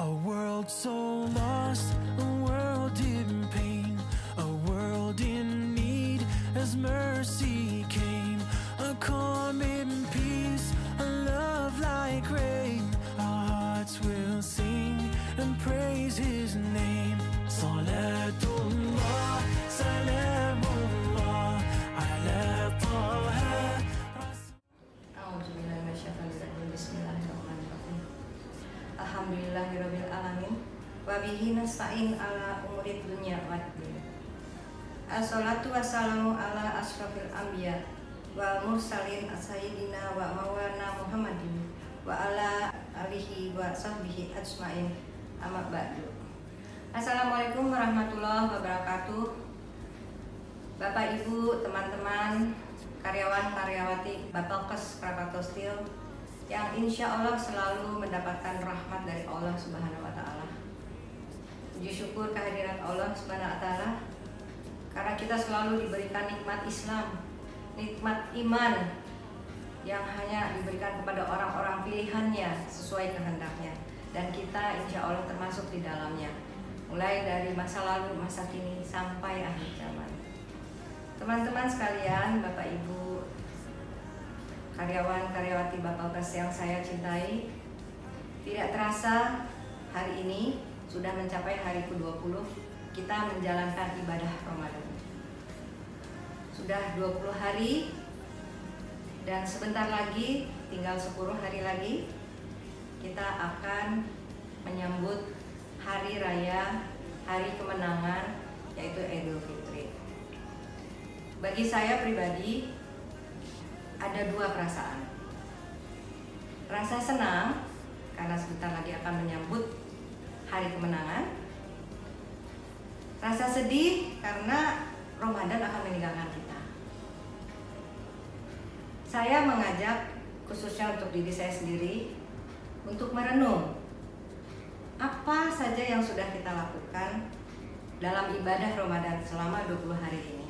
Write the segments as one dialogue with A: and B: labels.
A: A world so lost, a world in pain, a world in need as mercy came. A calm in peace, a love like rain. Our hearts will sing and praise His name. Salatullah, salamullah, ala Taha.
B: Alhamdulillahirabbil alamin wa bihi nasta'in ala umurid dunya waddin. Assalatu wassalamu ala asyrafil anbiya wal mursalin sayyidina wa maulana Muhammadin wa ala alihi wa sahbihi ajmain. Amma ba'du. Assalamualaikum warahmatullahi wabarakatuh. Bapak Ibu, teman-teman, karyawan-karyawati Bapelkes Krakatau Steel yang insya Allah selalu mendapatkan rahmat dari Allah Subhanahu wa Ta'ala. Puji syukur kehadiran Allah Subhanahu wa Ta'ala karena kita selalu diberikan nikmat Islam, nikmat iman yang hanya diberikan kepada orang-orang pilihannya sesuai kehendaknya, dan kita insya Allah termasuk di dalamnya, mulai dari masa lalu, masa kini, sampai akhir zaman. Teman-teman sekalian, Bapak Ibu, karyawan-karyawati Bapelkes yang saya cintai, tidak terasa hari ini sudah mencapai hari ke-20 kita menjalankan ibadah Ramadan. Sudah 20 hari dan sebentar lagi, tinggal 10 hari lagi, kita akan menyambut hari raya, hari kemenangan, yaitu Idul Fitri. Bagi saya pribadi, ada dua perasaan. Rasa senang karena sebentar lagi akan menyambut hari kemenangan. Rasa sedih karena Ramadan akan meninggalkan kita. Saya mengajak khususnya untuk diri saya sendiri untuk merenung apa saja yang sudah kita lakukan dalam ibadah Ramadan selama 20 hari ini.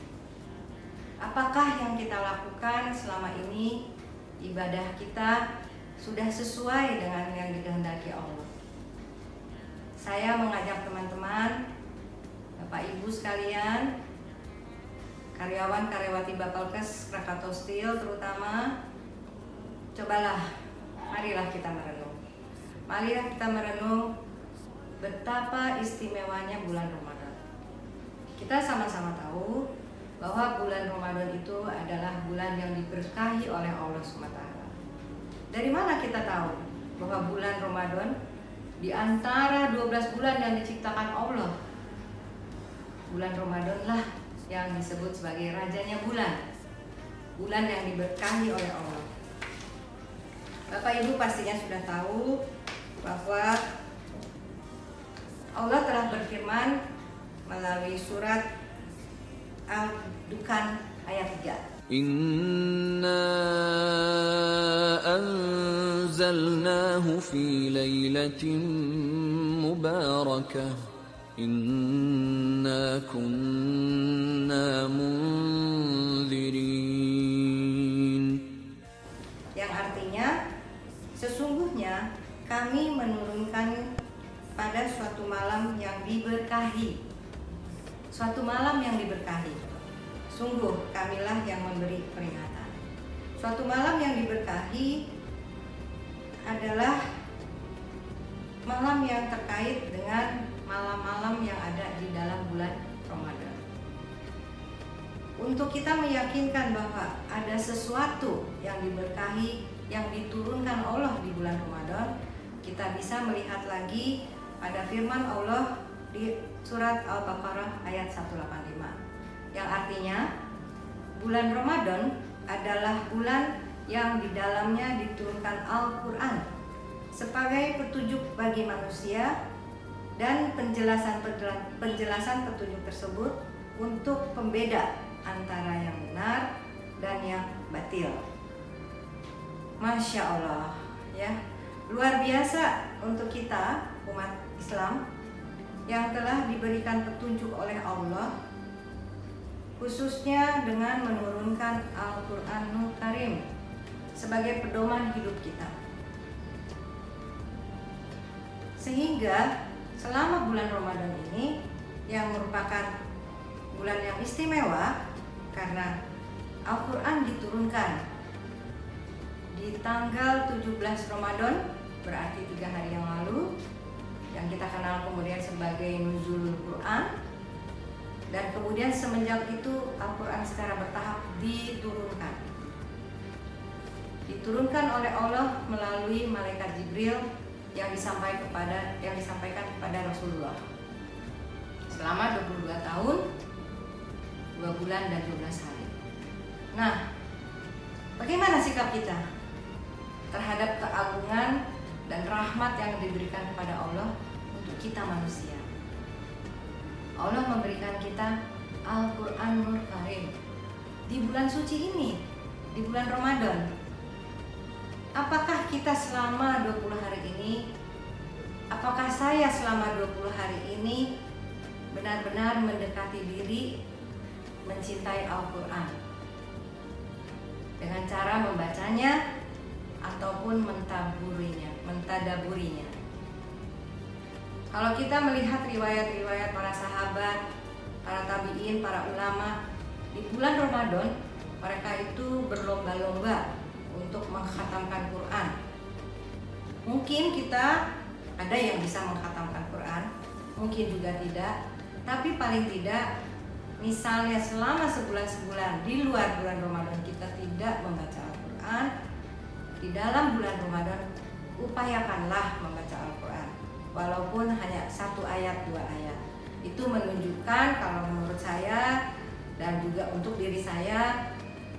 B: Apakah yang kita lakukan selama ini, ibadah kita sudah sesuai dengan yang dikehendaki Allah? Saya mengajak teman-teman, Bapak Ibu sekalian, karyawan-karyawati Bapelkes Krakatau Steel terutama, cobalah, marilah kita merenung. Marilah kita merenung betapa istimewanya bulan Ramadan. Kita sama-sama tahu bahwa bulan Ramadan itu adalah bulan yang diberkahi oleh Allah SWT. Dari mana kita tahu bahwa bulan Ramadan di antara 12 bulan yang diciptakan Allah, bulan Ramadan lah yang disebut sebagai rajanya bulan, bulan yang diberkahi oleh Allah. Bapak Ibu pastinya sudah tahu bahwa Allah telah berfirman melalui surat Al-Dukhan ayat 3.
C: Inna anzalnahu fi lailatin mubarakah. Inna kunna munzirin.
B: Yang artinya, sesungguhnya kami menurunkan pada suatu malam yang diberkahi. Suatu malam yang diberkahi. Sungguh kamilah yang memberi peringatan. Suatu malam yang diberkahi adalah malam yang terkait dengan malam-malam yang ada di dalam bulan Ramadan. Untuk kita meyakinkan bahwa ada sesuatu yang diberkahi, yang diturunkan Allah di bulan Ramadan, kita bisa melihat lagi pada firman Allah di surat Al-Baqarah ayat 185, yang artinya bulan Ramadan adalah bulan yang di dalamnya diturunkan Al-Quran sebagai petunjuk bagi manusia, dan penjelasan petunjuk tersebut untuk pembeda antara yang benar dan yang batil. Masya Allah, ya, luar biasa untuk kita umat Islam yang telah diberikan petunjuk oleh Allah, khususnya dengan menurunkan Al-Quranul Karim sebagai pedoman hidup kita. Sehingga selama bulan Ramadan ini yang merupakan bulan yang istimewa karena Al-Quran diturunkan di tanggal 17 Ramadan, berarti 3 hari yang lalu, yang kita kenal kemudian sebagai Nuzulul Quran. Dan kemudian semenjak itu Al-Quran secara bertahap diturunkan oleh Allah melalui malaikat Jibril yang disampaikan kepada Rasulullah selama 22 tahun 2 bulan dan 12 hari. Nah, bagaimana sikap kita terhadap keagungan dan rahmat yang diberikan kepada Allah untuk kita manusia? Allah memberikan kita Al-Quranul Karim di bulan suci ini, di bulan Ramadan. Apakah kita selama 20 hari ini, apakah saya selama 20 hari ini benar-benar mendekati diri mencintai Al-Quran dengan cara membacanya ataupun mentadaburinya? Kalau kita melihat riwayat-riwayat para sahabat, para tabi'in, para ulama, di bulan Ramadan mereka itu berlomba-lomba untuk mengkhatamkan Quran. Mungkin kita ada yang bisa mengkhatamkan Quran, mungkin juga tidak, tapi paling tidak misalnya selama sebulan di luar bulan Ramadan kita tidak membaca Al-Quran, di dalam bulan Ramadan upayakanlah membaca Al-Quran, walaupun hanya 1 ayat 2 ayat. Itu menunjukkan kalau menurut saya dan juga untuk diri saya,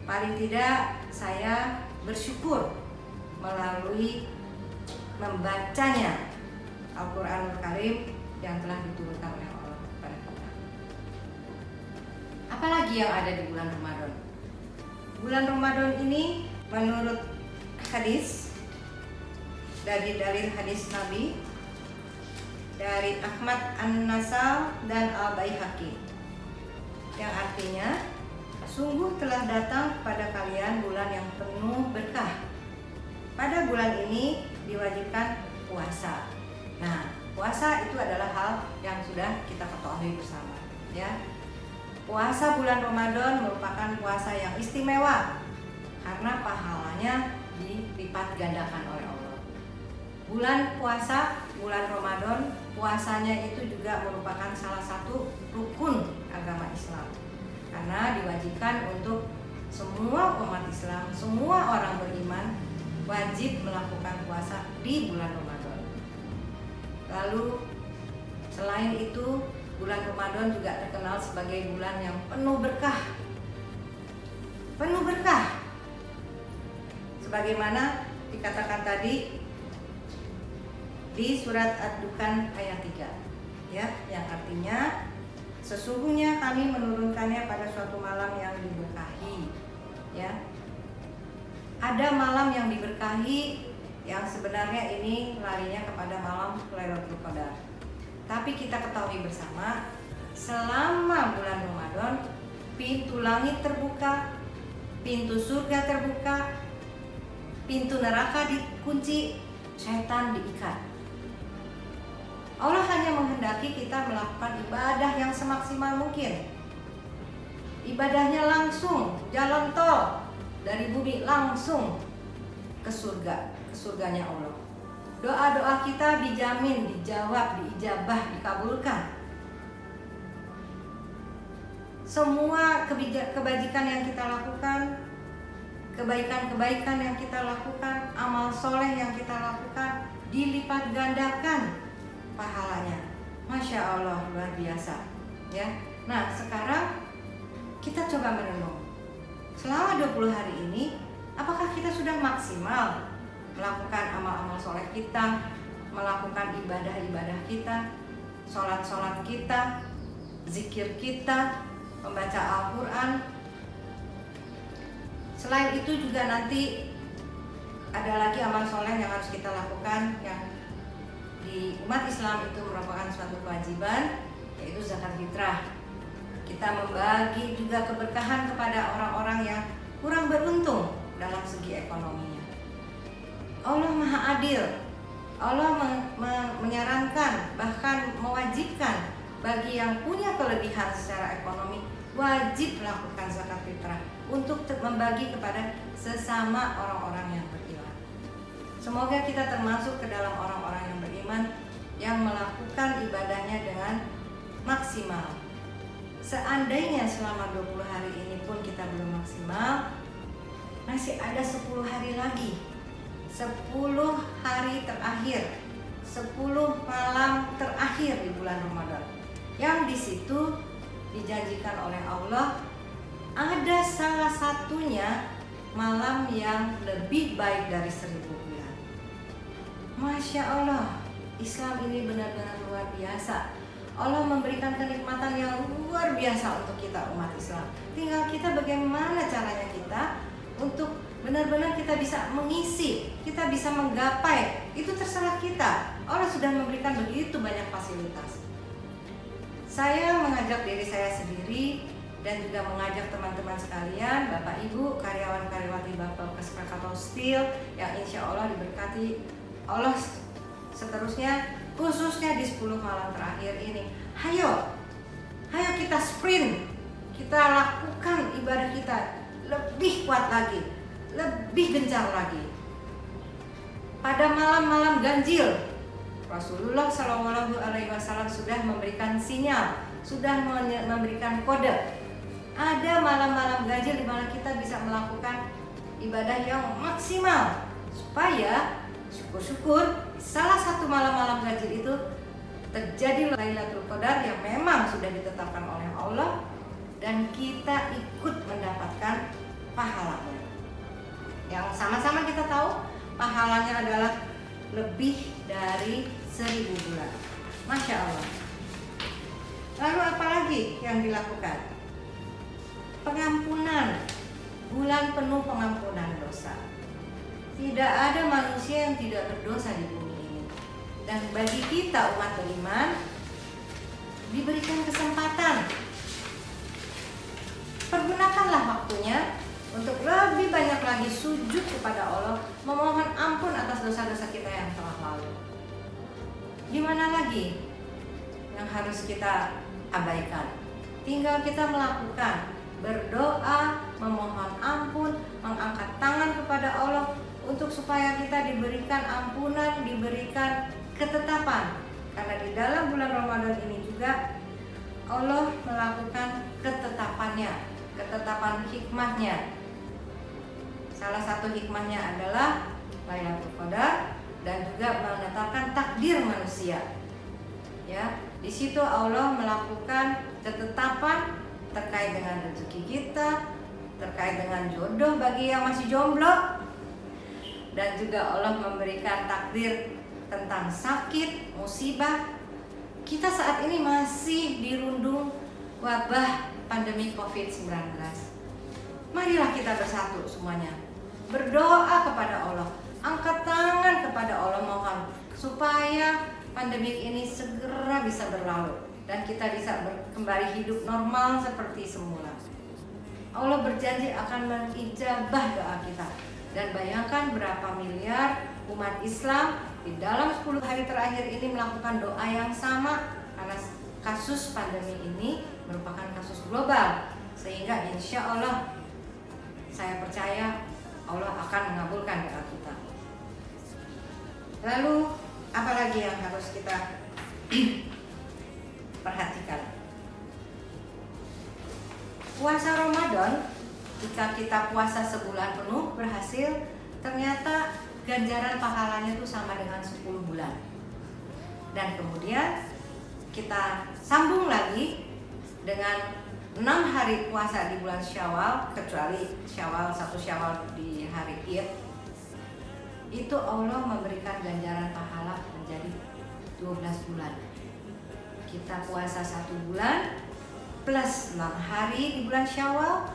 B: paling tidak saya bersyukur melalui membacanya Al-Quranul Karim yang telah diturunkan oleh Allah kepada kita. Apalagi yang ada di bulan Ramadan? Bulan Ramadan ini menurut hadis, dari dalil hadis Nabi dari Ahmad An-Nasal dan Al-Baihaqi, yang artinya, sungguh telah datang kepada kalian bulan yang penuh berkah. Pada bulan ini diwajibkan puasa. Nah, puasa itu adalah hal yang sudah kita ketahui bersama, ya. Puasa bulan Ramadan merupakan puasa yang istimewa karena pahalanya dilipat gandakan oleh Allah. Bulan puasa, bulan Ramadan, puasanya itu juga merupakan salah satu rukun agama Islam. Karena diwajibkan untuk semua umat Islam, semua orang beriman wajib melakukan puasa di bulan Ramadan. Lalu selain itu, bulan Ramadan juga terkenal sebagai bulan yang penuh berkah. Penuh berkah. Sebagaimana dikatakan tadi di surat Ad-Dukhan ayat 3, ya, yang artinya sesungguhnya kami menurunkannya pada suatu malam yang diberkahi, ya. Ada malam yang diberkahi yang sebenarnya ini larinya kepada malam Lailatul Qadar. Tapi kita ketahui bersama, selama bulan Ramadan pintu langit terbuka, pintu surga terbuka, pintu neraka dikunci, setan diikat. Allah hanya menghendaki kita melakukan ibadah yang semaksimal mungkin. Ibadahnya langsung, jalan tol dari bumi langsung ke surga, ke surganya Allah. Doa-doa kita dijamin, dijawab, diijabah, dikabulkan. Semua kebajikan yang kita lakukan, kebaikan-kebaikan yang kita lakukan, amal soleh yang kita lakukan dilipat gandakan pahalanya. Masya Allah, luar biasa, ya. Nah, sekarang kita coba merenung. Selama 20 hari ini, apakah kita sudah maksimal melakukan amal-amal soleh kita, melakukan ibadah-ibadah kita, sholat-sholat kita, zikir kita, membaca Al-Quran? Selain itu juga nanti ada lagi amal soleh yang harus kita lakukan yang di umat Islam itu merupakan suatu kewajiban, yaitu zakat fitrah. Kita membagi juga keberkahan kepada orang-orang yang kurang beruntung dalam segi ekonominya. Allah Maha Adil, Allah menyarankan, bahkan mewajibkan bagi yang punya kelebihan secara ekonomi wajib melakukan zakat fitrah untuk membagi kepada sesama orang-orang yang beriman. Semoga kita termasuk ke dalam orang-orang yang beriman yang melakukan ibadahnya dengan maksimal. Seandainya selama 20 hari ini pun kita belum maksimal, masih ada 10 hari lagi, 10 hari terakhir, 10 malam terakhir di bulan Ramadan, yang di situ dijanjikan oleh Allah ada salah satunya malam yang lebih baik dari 1000 bulan. Masya Allah, Islam ini benar-benar luar biasa. Allah memberikan kenikmatan yang luar biasa untuk kita umat Islam. Tinggal kita bagaimana caranya kita untuk benar-benar kita bisa mengisi, kita bisa menggapai, itu terserah kita. Allah sudah memberikan begitu banyak fasilitas. Saya mengajak diri saya sendiri dan juga mengajak teman-teman sekalian, Bapak Ibu, karyawan-karyawati Bapelkes Krakatau Steel yang insya Allah diberkati Allah seterusnya, khususnya di 10 malam terakhir ini. Hayo kita sprint, kita lakukan ibadah kita lebih kuat lagi, lebih gencar lagi. Pada malam-malam ganjil, Rasulullah SAW sudah memberikan sinyal, sudah memberikan kode. Ada malam-malam ganjil di mana kita bisa melakukan ibadah yang maksimal, supaya syukur-syukur salah satu malam-malam ganjil itu terjadi Lailatul Qadar yang memang sudah ditetapkan oleh Allah, dan kita ikut mendapatkan pahalanya. Yang sama-sama kita tahu pahalanya adalah lebih dari 1000 bulan. Masya Allah. Lalu apa lagi yang dilakukan? Pengampunan, bulan penuh pengampunan dosa. Tidak ada manusia yang tidak berdosa di bumi ini. Dan bagi kita umat beriman diberikan kesempatan. Pergunakanlah waktunya untuk lebih banyak lagi sujud kepada Allah, memohon ampun atas dosa-dosa kita yang telah lalu. Gimana lagi yang harus kita abaikan? Tinggal kita melakukan, berdoa, memohon ampun, mengangkat tangan kepada Allah untuk supaya kita diberikan ampunan, diberikan ketetapan. Karena di dalam bulan Ramadan ini juga Allah melakukan ketetapannya, ketetapan hikmahnya. Salah satu hikmahnya adalah Lailatul Qadar dan juga menetapkan takdir manusia. Ya, di situ Allah melakukan ketetapan terkait dengan rezeki kita, terkait dengan jodoh bagi yang masih jomblo, dan juga Allah memberikan takdir tentang sakit, musibah. Kita saat ini masih dirundung wabah pandemi COVID-19. Marilah kita bersatu semuanya, berdoa kepada Allah, angkat tangan kepada Allah, mohon supaya pandemi ini segera bisa berlalu dan kita bisa kembali hidup normal seperti semula. Allah berjanji akan mengijabah doa kita. Dan bayangkan berapa miliar umat Islam di dalam 10 hari terakhir ini melakukan doa yang sama, karena kasus pandemi ini merupakan kasus global, sehingga insya Allah saya percaya Allah akan mengabulkan doa kita. Lalu apalagi yang harus kita perhatikan? Puasa Ramadan, jika kita puasa sebulan penuh berhasil, ternyata ganjaran pahalanya itu sama dengan 10 bulan. Dan kemudian kita sambung lagi dengan 6 hari puasa di bulan Syawal, kecuali Syawal, 1 Syawal di hari Id, itu Allah memberikan ganjaran pahala menjadi 12 bulan. Kita puasa 1 bulan plus 6 hari di bulan Syawal,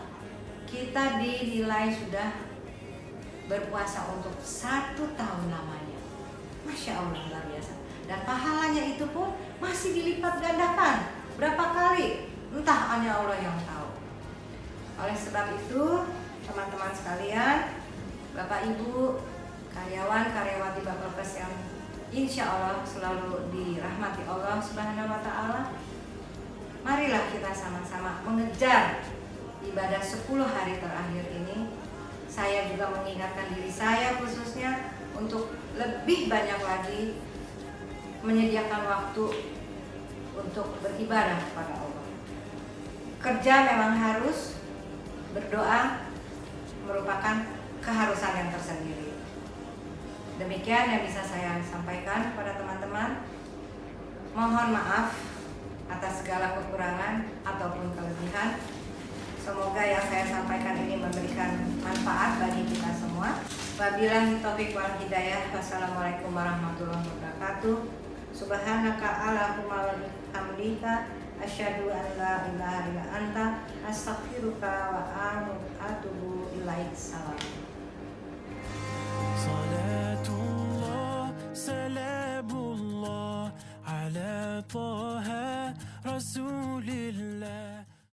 B: kita dinilai sudah berpuasa untuk 1 tahun lamanya. Masya Allah, luar biasa. Dan pahalanya itu pun masih dilipat gandakan. Berapa kali? Entah hanya Allah yang tahu. Oleh sebab itu, teman-teman sekalian, Bapak Ibu, karyawan-karyawati Bapelkes yang insya Allah selalu dirahmati Allah Subhanahu wa Ta'ala. Marilah kita sama-sama mengejar ibadah 10 hari terakhir ini. Saya juga mengingatkan diri saya khususnya untuk lebih banyak lagi menyediakan waktu untuk beribadah kepada Allah. Kerja memang harus, berdoa merupakan keharusan yang tersendiri. Demikian yang bisa saya sampaikan kepada teman-teman. Mohon maaf atas segala kekurangan ataupun kelebihan. Semoga yang saya sampaikan ini memberikan manfaat bagi kita semua. Wabillahi taufiq wal hidayah. Wassalamualaikum warahmatullahi wabarakatuh. Subhanaka Allahumma wa bihamdika asyhadu an la ilaha illa anta astaghfiruka wa atubu ilaik. Salam.
A: صلاة الله سلام الله على طه رسول